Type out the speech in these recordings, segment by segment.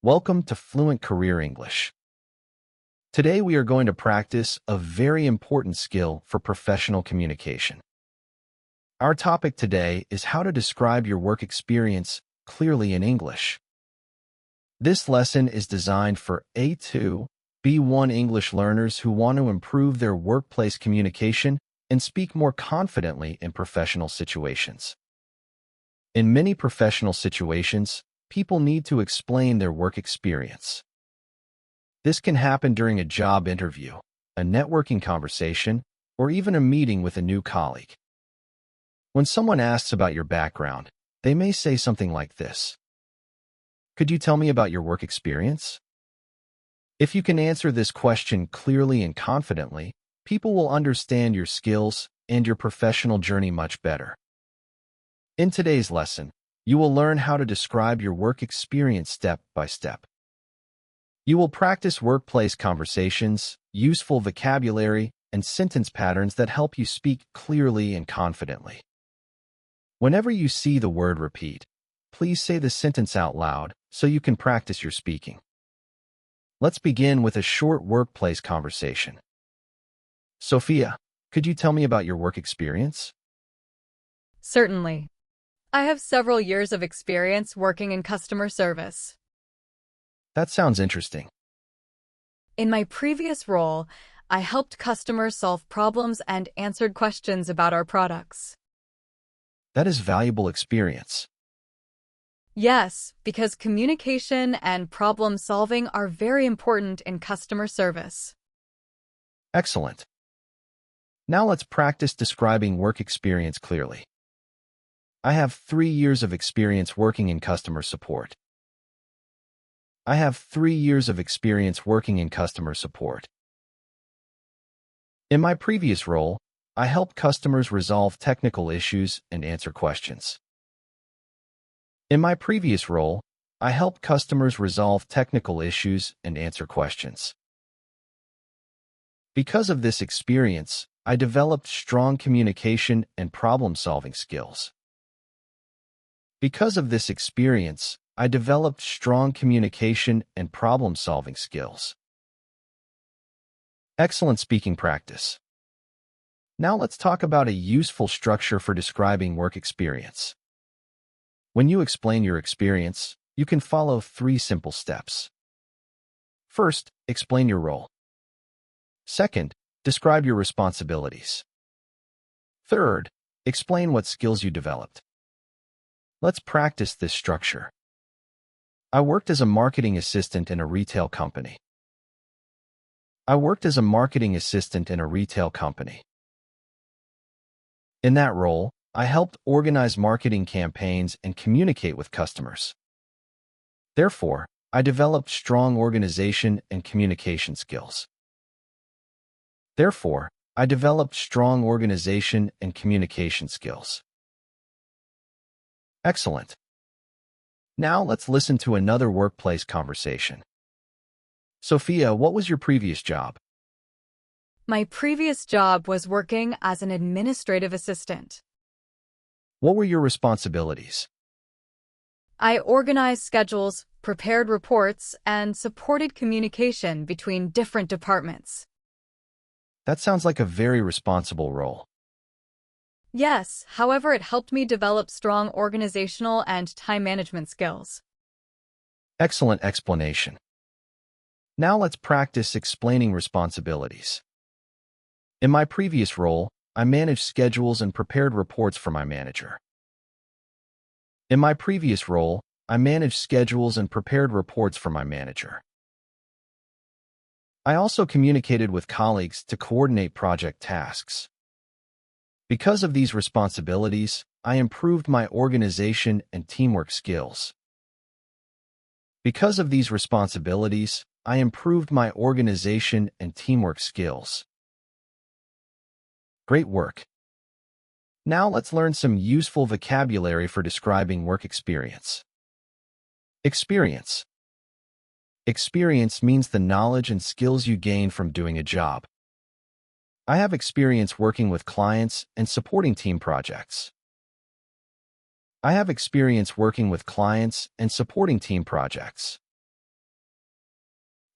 Welcome to Fluent Career English. Today we are going to practice a very important skill for professional communication. Our topic today is how to describe your work experience clearly in English. This lesson is designed for A2, B1 English learners who want to improve their workplace communication and speak more confidently in professional situations. In many professional situations, people need to explain their work experience. This can happen during a job interview, a networking conversation, or even a meeting with a new colleague. When someone asks about your background, they may say something like this: "Could you tell me about your work experience?" If you can answer this question clearly and confidently, people will understand your skills and your professional journey much better. In today's lesson, you will learn how to describe your work experience step by step. You will practice workplace conversations, useful vocabulary, and sentence patterns that help you speak clearly and confidently. Whenever you see the word repeat, please say the sentence out loud so you can practice your speaking. Let's begin with a short workplace conversation. Sophia, could you tell me about your work experience? Certainly. I have several years of experience working in customer service. That sounds interesting. In my previous role, I helped customers solve problems and answered questions about our products. That is valuable experience. Yes, because communication and problem solving are very important in customer service. Excellent. Now let's practice describing work experience clearly. I have 3 years of experience working in customer support. I have 3 years of experience working in customer support. In my previous role, I helped customers resolve technical issues and answer questions. In my previous role, I helped customers resolve technical issues and answer questions. Because of this experience, I developed strong communication and problem-solving skills. Because of this experience, I developed strong communication and problem-solving skills. Excellent speaking practice. Now let's talk about a useful structure for describing work experience. When you explain your experience, you can follow 3 simple steps. First, explain your role. Second, describe your responsibilities. Third, explain what skills you developed. Let's practice this structure. I worked as a marketing assistant in a retail company. I worked as a marketing assistant in a retail company. In that role, I helped organize marketing campaigns and communicate with customers. Therefore, I developed strong organization and communication skills. Therefore, I developed strong organization and communication skills. Excellent. Now let's listen to another workplace conversation. Sophia, what was your previous job? My previous job was working as an administrative assistant. What were your responsibilities? I organized schedules, prepared reports, and supported communication between different departments. That sounds like a very responsible role. Yes, however, it helped me develop strong organizational and time management skills. Excellent explanation. Now let's practice explaining responsibilities. In my previous role, I managed schedules and prepared reports for my manager. In my previous role, I managed schedules and prepared reports for my manager. I also communicated with colleagues to coordinate project tasks. Because of these responsibilities, I improved my organization and teamwork skills. Because of these responsibilities, I improved my organization and teamwork skills. Great work. Now let's learn some useful vocabulary for describing work experience. Experience. Experience means the knowledge and skills you gain from doing a job. I have experience working with clients and supporting team projects. I have experience working with clients and supporting team projects.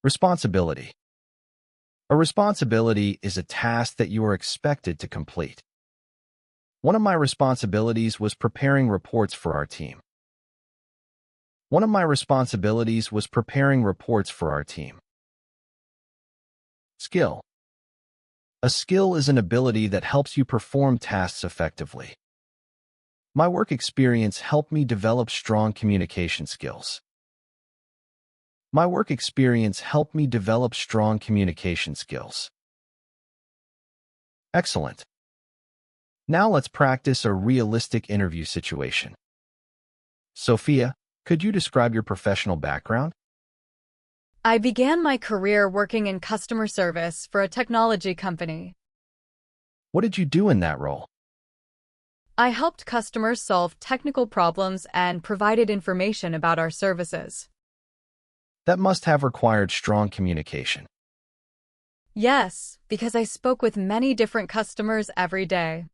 Responsibility. A responsibility is a task that you are expected to complete. One of my responsibilities was preparing reports for our team. One of my responsibilities was preparing reports for our team. Skill. A skill is an ability that helps you perform tasks effectively. My work experience helped me develop strong communication skills. My work experience helped me develop strong communication skills. Excellent. Now let's practice a realistic interview situation. Sophia, could you describe your professional background? I began my career working in customer service for a technology company. What did you do in that role? I helped customers solve technical problems and provided information about our services. That must have required strong communication. Yes, because I spoke with many different customers every day.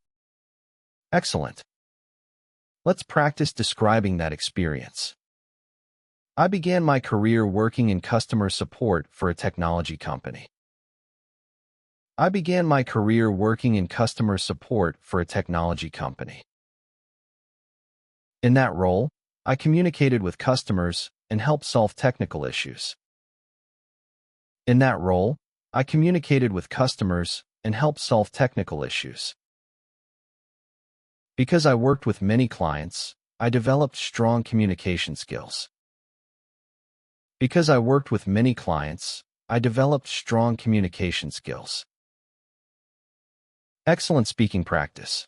Excellent. Let's practice describing that experience. I began my career working in customer support for a technology company. I began my career working in customer support for a technology company. In that role, I communicated with customers and helped solve technical issues. In that role, I communicated with customers and helped solve technical issues. Because I worked with many clients, I developed strong communication skills. Because I worked with many clients, I developed strong communication skills. Excellent speaking practice.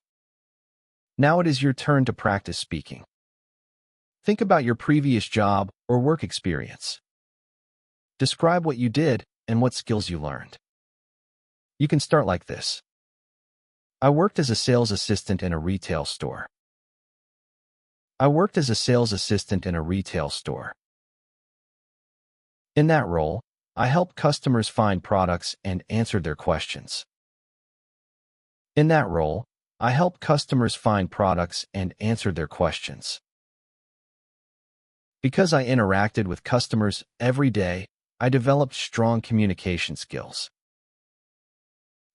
Now it is your turn to practice speaking. Think about your previous job or work experience. Describe what you did and what skills you learned. You can start like this. I worked as a sales assistant in a retail store. I worked as a sales assistant in a retail store. In that role, I helped customers find products and answered their questions. In that role, I helped customers find products and answered their questions. Because I interacted with customers every day, I developed strong communication skills.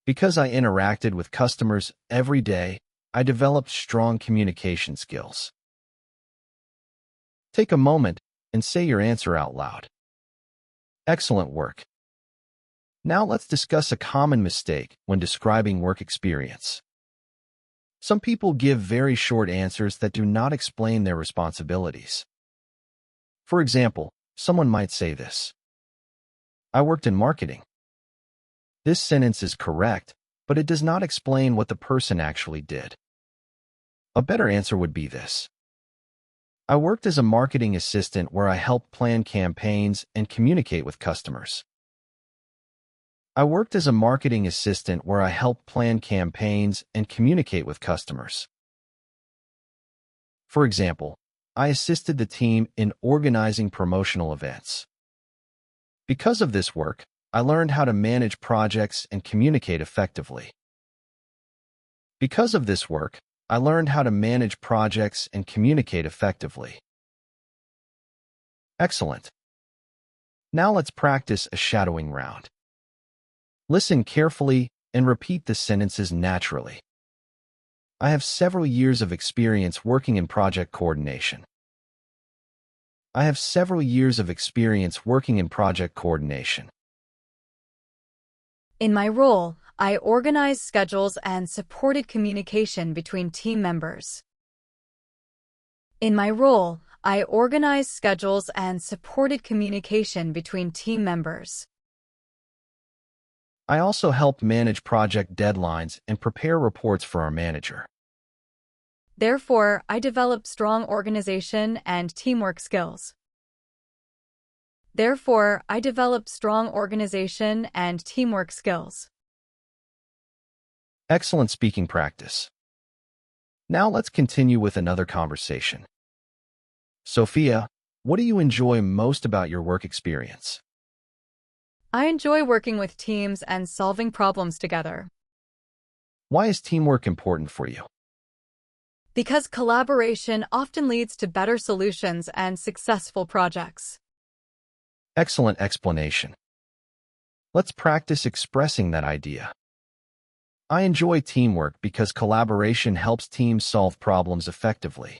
Because I interacted with customers every day, I developed strong communication skills. Take a moment and say your answer out loud. Excellent work. Now let's discuss a common mistake when describing work experience. Some people give very short answers that do not explain their responsibilities. For example, someone might say this: I worked in marketing. This sentence is correct, but it does not explain what the person actually did. A better answer would be this: I worked as a marketing assistant where I helped plan campaigns and communicate with customers. I worked as a marketing assistant where I helped plan campaigns and communicate with customers. For example, I assisted the team in organizing promotional events. Because of this work, I learned how to manage projects and communicate effectively. Because of this work, I learned how to manage projects and communicate effectively. Excellent. Now let's practice a shadowing round. Listen carefully and repeat the sentences naturally. I have several years of experience working in project coordination. I have several years of experience working in project coordination. In my role, I organized schedules and supported communication between team members. In my role, I organized schedules and supported communication between team members. I also helped manage project deadlines and prepare reports for our manager. Therefore, I developed strong organization and teamwork skills. Therefore, I developed strong organization and teamwork skills. Excellent speaking practice. Now let's continue with another conversation. Sophia, what do you enjoy most about your work experience? I enjoy working with teams and solving problems together. Why is teamwork important for you? Because collaboration often leads to better solutions and successful projects. Excellent explanation. Let's practice expressing that idea. I enjoy teamwork because collaboration helps teams solve problems effectively.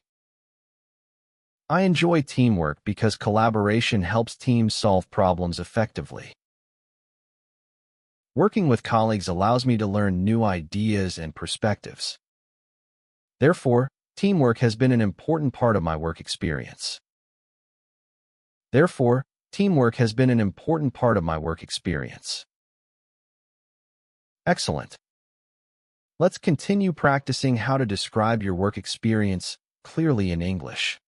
I enjoy teamwork because collaboration helps teams solve problems effectively. Working with colleagues allows me to learn new ideas and perspectives. Therefore, teamwork has been an important part of my work experience. Therefore, teamwork has been an important part of my work experience. Excellent. Let's continue practicing how to describe your work experience clearly in English.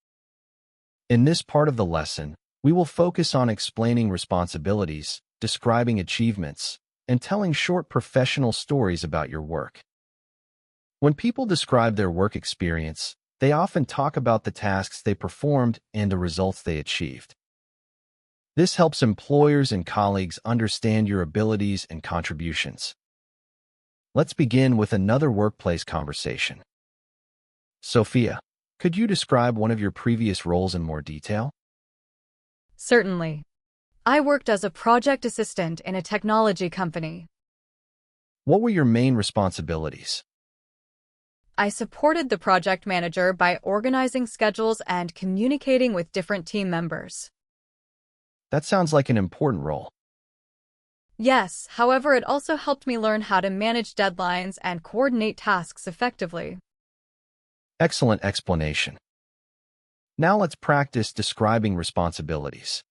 In this part of the lesson, we will focus on explaining responsibilities, describing achievements, and telling short professional stories about your work. When people describe their work experience, they often talk about the tasks they performed and the results they achieved. This helps employers and colleagues understand your abilities and contributions. Let's begin with another workplace conversation. Sophia, could you describe one of your previous roles in more detail? Certainly. I worked as a project assistant in a technology company. What were your main responsibilities? I supported the project manager by organizing schedules and communicating with different team members. That sounds like an important role. Yes, however, it also helped me learn how to manage deadlines and coordinate tasks effectively. Excellent explanation. Now let's practice describing responsibilities.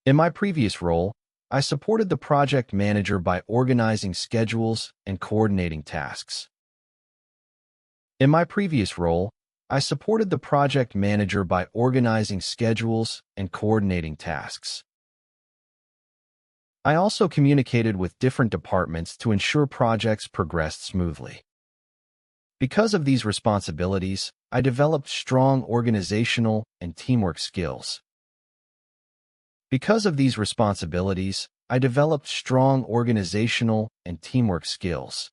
In my previous role, I supported the project manager by organizing schedules and coordinating tasks. In my previous role, I supported the project manager by organizing schedules and coordinating tasks. I also communicated with different departments to ensure projects progressed smoothly. Because of these responsibilities, I developed strong organizational and teamwork skills. Because of these responsibilities, I developed strong organizational and teamwork skills.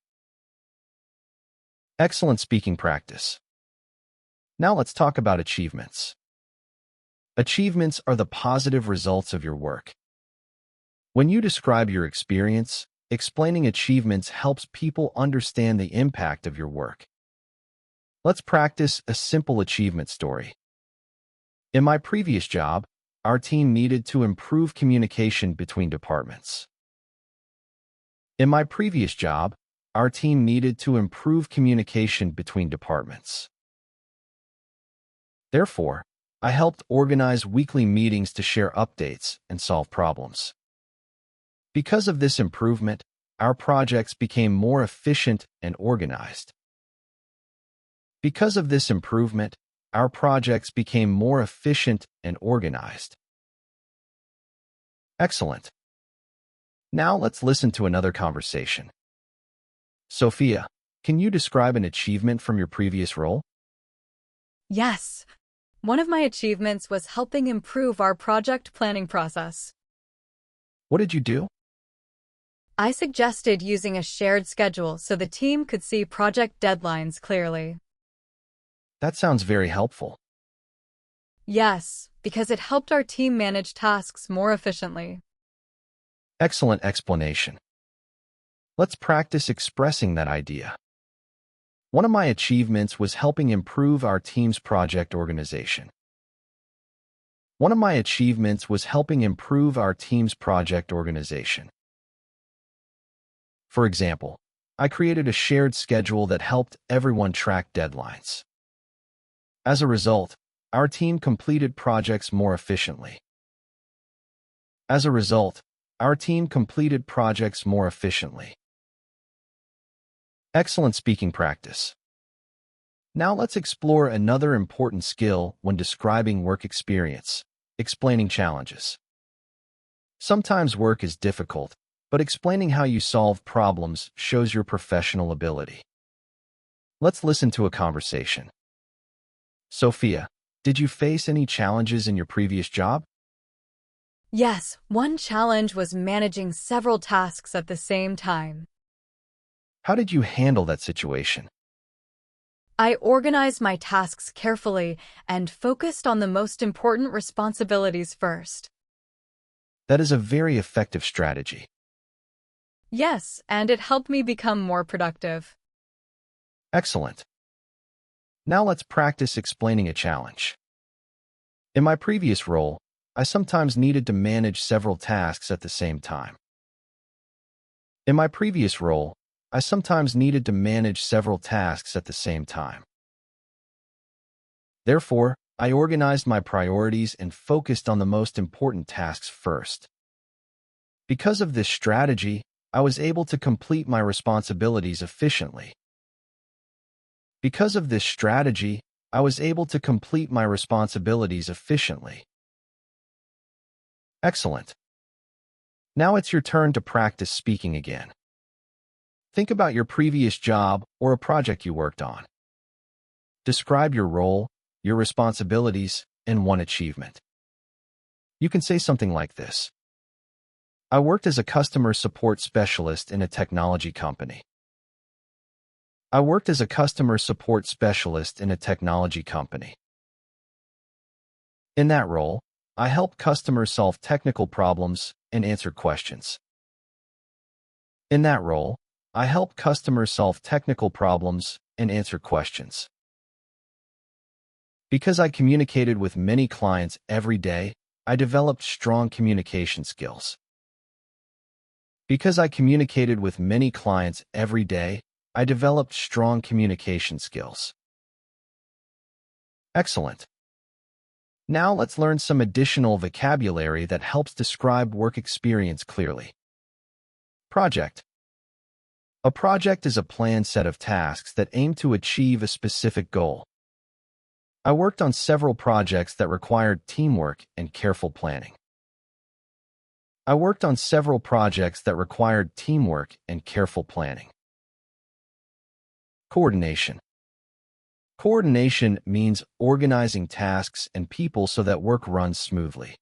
Excellent speaking practice. Now let's talk about achievements. Achievements are the positive results of your work. When you describe your experience, explaining achievements helps people understand the impact of your work. Let's practice a simple achievement story. In my previous job, our team needed to improve communication between departments. In my previous job, our team needed to improve communication between departments. Therefore, I helped organize weekly meetings to share updates and solve problems. Because of this improvement, our projects became more efficient and organized. Because of this improvement, our projects became more efficient and organized. Excellent. Now let's listen to another conversation. Sophia, can you describe an achievement from your previous role? Yes. One of my achievements was helping improve our project planning process. What did you do? I suggested using a shared schedule so the team could see project deadlines clearly. That sounds very helpful. Yes, because it helped our team manage tasks more efficiently. Excellent explanation. Let's practice expressing that idea. One of my achievements was helping improve our team's project organization. One of my achievements was helping improve our team's project organization. For example, I created a shared schedule that helped everyone track deadlines. As a result, our team completed projects more efficiently. As a result, our team completed projects more efficiently. Excellent speaking practice. Now let's explore another important skill when describing work experience, explaining challenges. Sometimes work is difficult, but explaining how you solve problems shows your professional ability. Let's listen to a conversation. Sophia, did you face any challenges in your previous job? Yes, one challenge was managing several tasks at the same time. How did you handle that situation? I organized my tasks carefully and focused on the most important responsibilities first. That is a very effective strategy. Yes, and it helped me become more productive. Excellent. Now let's practice explaining a challenge. In my previous role, I sometimes needed to manage several tasks at the same time. In my previous role, I sometimes needed to manage several tasks at the same time. Therefore, I organized my priorities and focused on the most important tasks first. Because of this strategy, I was able to complete my responsibilities efficiently. Because of this strategy, I was able to complete my responsibilities efficiently. Excellent. Now it's your turn to practice speaking again. Think about your previous job or a project you worked on. Describe your role, your responsibilities, and one achievement. You can say something like this. I worked as a customer support specialist in a technology company. I worked as a customer support specialist in a technology company. In that role, I helped customers solve technical problems and answer questions. In that role, I helped customers solve technical problems and answer questions. Because I communicated with many clients every day, I developed strong communication skills. Because I communicated with many clients every day, I developed strong communication skills. Excellent. Now let's learn some additional vocabulary that helps describe work experience clearly. Project. A project is a planned set of tasks that aim to achieve a specific goal. I worked on several projects that required teamwork and careful planning. I worked on several projects that required teamwork and careful planning. Coordination. Coordination means organizing tasks and people so that work runs smoothly.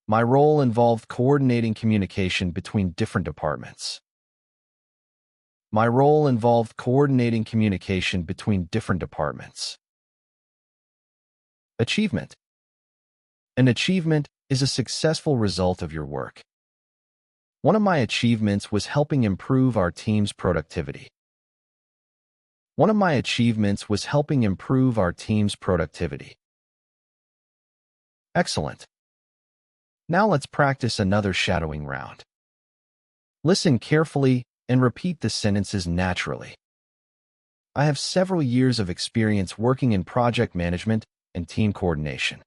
My role involved coordinating communication between different departments. My role involved coordinating communication between different departments. Achievement. An achievement is a successful result of your work. One of my achievements was helping improve our team's productivity. One of my achievements was helping improve our team's productivity. Excellent. Now let's practice another shadowing round. Listen carefully and repeat the sentences naturally. I have several years of experience working in project management and team coordination.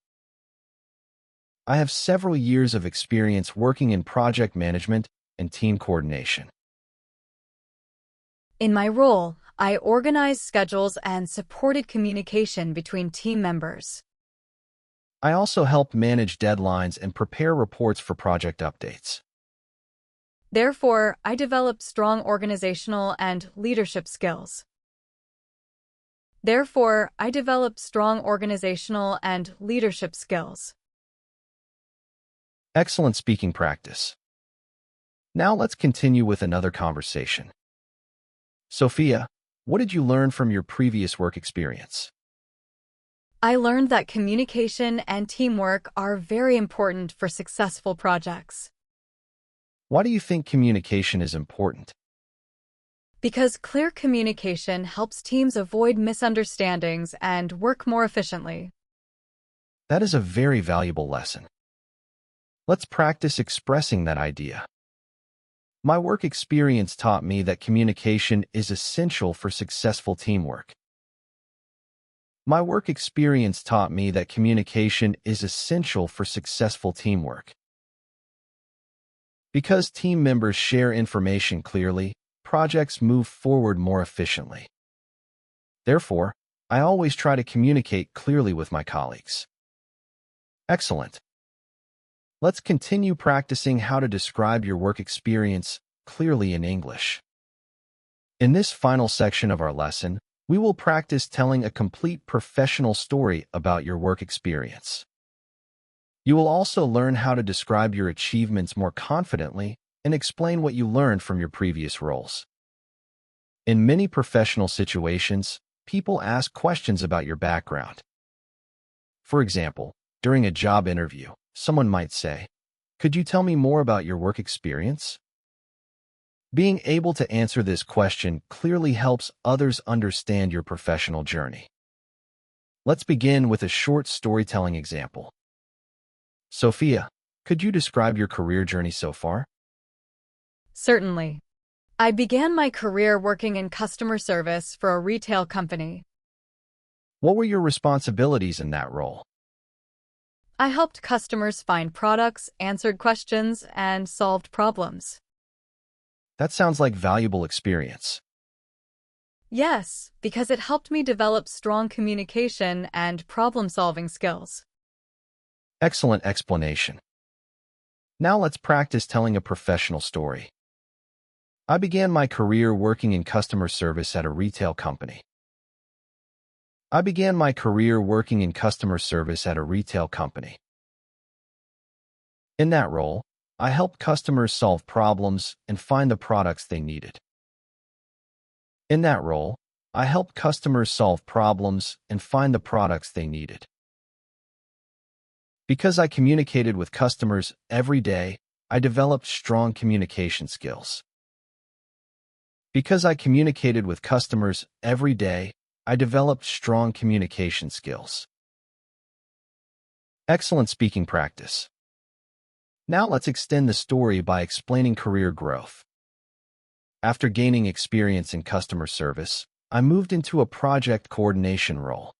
I have several years of experience working in project management and team coordination. In my role, I organized schedules and supported communication between team members. I also helped manage deadlines and prepare reports for project updates. Therefore, I developed strong organizational and leadership skills. Therefore, I developed strong organizational and leadership skills. Excellent speaking practice. Now let's continue with another conversation. Sophia, what did you learn from your previous work experience? I learned that communication and teamwork are very important for successful projects. Why do you think communication is important? Because clear communication helps teams avoid misunderstandings and work more efficiently. That is a very valuable lesson. Let's practice expressing that idea. My work experience taught me that communication is essential for successful teamwork. My work experience taught me that communication is essential for successful teamwork. Because team members share information clearly, projects move forward more efficiently. Therefore, I always try to communicate clearly with my colleagues. Excellent. Let's continue practicing how to describe your work experience clearly in English. In this final section of our lesson, we will practice telling a complete professional story about your work experience. You will also learn how to describe your achievements more confidently and explain what you learned from your previous roles. In many professional situations, people ask questions about your background. For example, during a job interview, someone might say, "Could you tell me more about your work experience?" Being able to answer this question clearly helps others understand your professional journey. Let's begin with a short storytelling example. Sophia, could you describe your career journey so far? Certainly. I began my career working in customer service for a retail company. What were your responsibilities in that role? I helped customers find products, answered questions, and solved problems. That sounds like valuable experience. Yes, because it helped me develop strong communication and problem-solving skills. Excellent explanation. Now let's practice telling a professional story. I began my career working in customer service at a retail company. I began my career working in customer service at a retail company. In that role, I helped customers solve problems and find the products they needed. In that role, I helped customers solve problems and find the products they needed. Because I communicated with customers every day, I developed strong communication skills. Because I communicated with customers every day, I developed strong communication skills. Excellent speaking practice. Now let's extend the story by explaining career growth. After gaining experience in customer service, I moved into a project coordination role.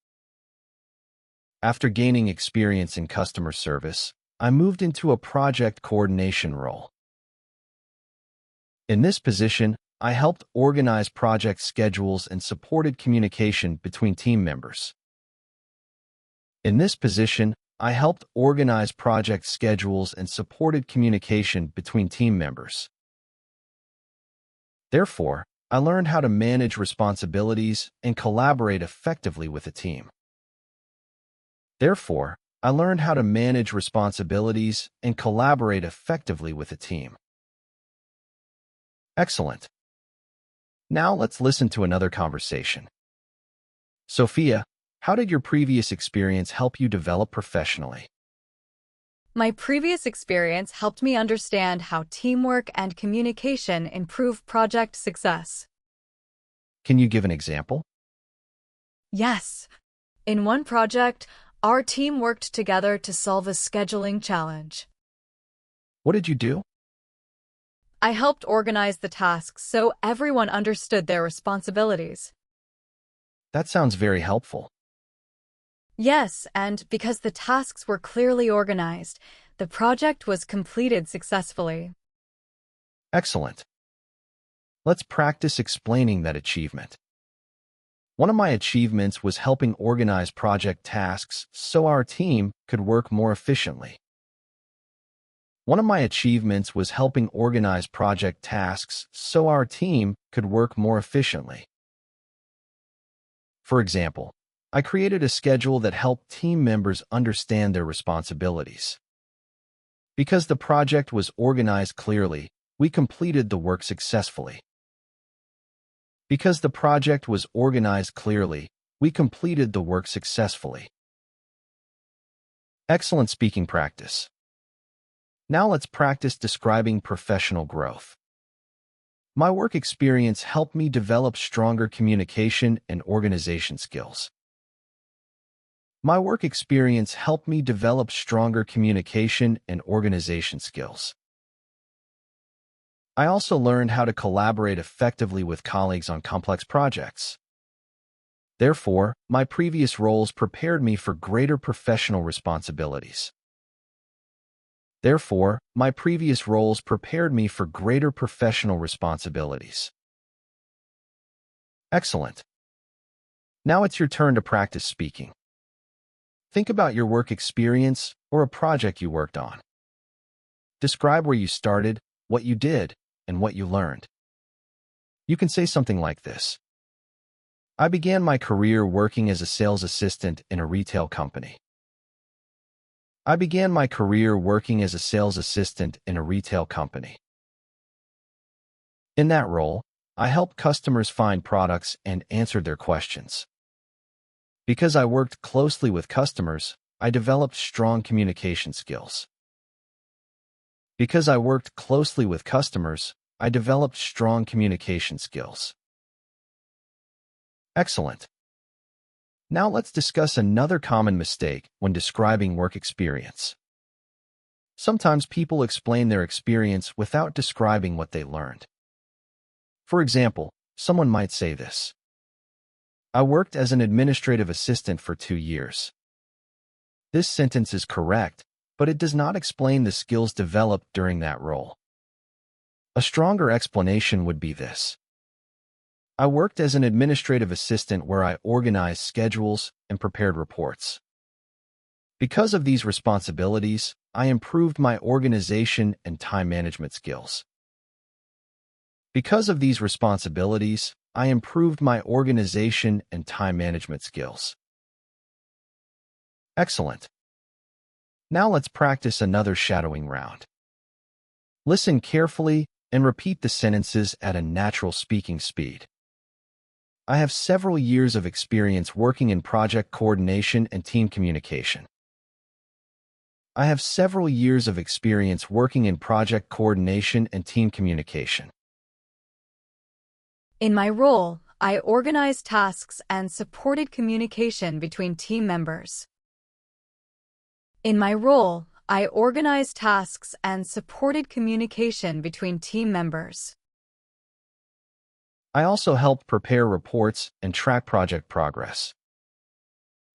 After gaining experience in customer service, I moved into a project coordination role. In this position, I helped organize project schedules and supported communication between team members. In this position, I helped organize project schedules and supported communication between team members. Therefore, I learned how to manage responsibilities and collaborate effectively with a team. Therefore, I learned how to manage responsibilities and collaborate effectively with a team. Excellent. Now let's listen to another conversation. Sophia, how did your previous experience help you develop professionally? My previous experience helped me understand how teamwork and communication improve project success. Can you give an example? Yes. In one project, our team worked together to solve a scheduling challenge. What did you do? I helped organize the tasks so everyone understood their responsibilities. That sounds very helpful. Yes, and because the tasks were clearly organized, the project was completed successfully. Excellent. Let's practice explaining that achievement. One of my achievements was helping organize project tasks so our team could work more efficiently. One of my achievements was helping organize project tasks so our team could work more efficiently. For example, I created a schedule that helped team members understand their responsibilities. Because the project was organized clearly, we completed the work successfully. Because the project was organized clearly, we completed the work successfully. Excellent speaking practice. Now let's practice describing professional growth. My work experience helped me develop stronger communication and organization skills. My work experience helped me develop stronger communication and organization skills. I also learned how to collaborate effectively with colleagues on complex projects. Therefore, my previous roles prepared me for greater professional responsibilities. Therefore, my previous roles prepared me for greater professional responsibilities. Excellent. Now it's your turn to practice speaking. Think about your work experience or a project you worked on. Describe where you started, what you did, and what you learned. You can say something like this. I began my career working as a sales assistant in a retail company. I began my career working as a sales assistant in a retail company. In that role, I helped customers find products and answered their questions. Because I worked closely with customers, I developed strong communication skills. Because I worked closely with customers, I developed strong communication skills. Excellent. Now let's discuss another common mistake when describing work experience. Sometimes people explain their experience without describing what they learned. For example, someone might say this: I worked as an administrative assistant for 2 years. This sentence is correct, but it does not explain the skills developed during that role. A stronger explanation would be this: I worked as an administrative assistant where I organized schedules and prepared reports. Because of these responsibilities, I improved my organization and time management skills. Because of these responsibilities, I improved my organization and time management skills. Excellent. Now let's practice another shadowing round. Listen carefully and repeat the sentences at a natural speaking speed. I have several years of experience working in project coordination and team communication. I have several years of experience working in project coordination and team communication. In my role, I organized tasks and supported communication between team members. In my role, I organized tasks and supported communication between team members. I also helped prepare reports and track project progress.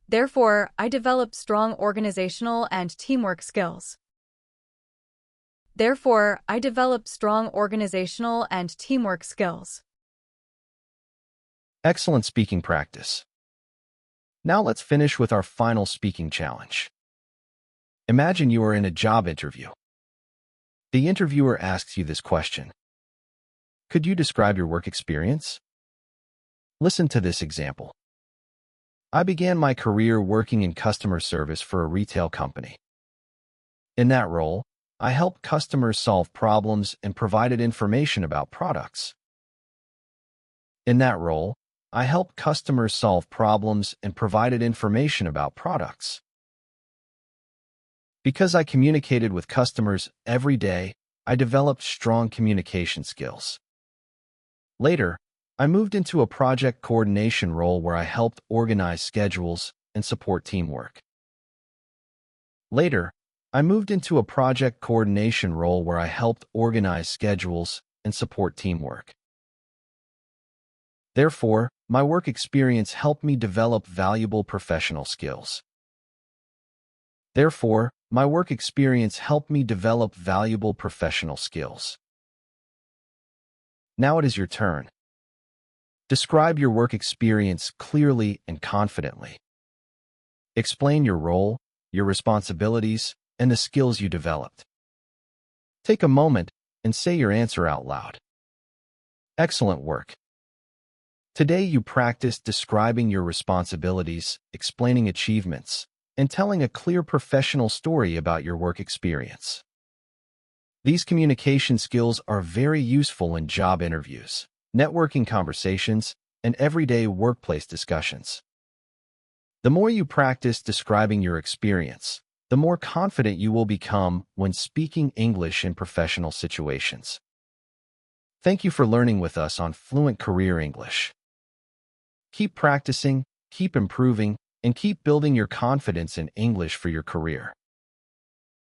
Therefore, I developed strong organizational and teamwork skills. Therefore, I developed strong organizational and teamwork skills. Excellent speaking practice. Now let's finish with our final speaking challenge. Imagine you are in a job interview. The interviewer asks you this question: could you describe your work experience? Listen to this example. I began my career working in customer service for a retail company. In that role, I helped customers solve problems and provided information about products. In that role, I helped customers solve problems and provided information about products. Because I communicated with customers every day, I developed strong communication skills. Later, I moved into a project coordination role where I helped organize schedules and support teamwork. Later, I moved into a project coordination role where I helped organize schedules and support teamwork. Therefore, my work experience helped me develop valuable professional skills. Therefore, my work experience helped me develop valuable professional skills. Now it is your turn. Describe your work experience clearly and confidently. Explain your role, your responsibilities, and the skills you developed. Take a moment and say your answer out loud. Excellent work. Today you practiced describing your responsibilities, explaining achievements, and telling a clear professional story about your work experience. These communication skills are very useful in job interviews, networking conversations, and everyday workplace discussions. The more you practice describing your experience, the more confident you will become when speaking English in professional situations. Thank you for learning with us on Fluent Career English. Keep practicing, keep improving, and keep building your confidence in English for your career.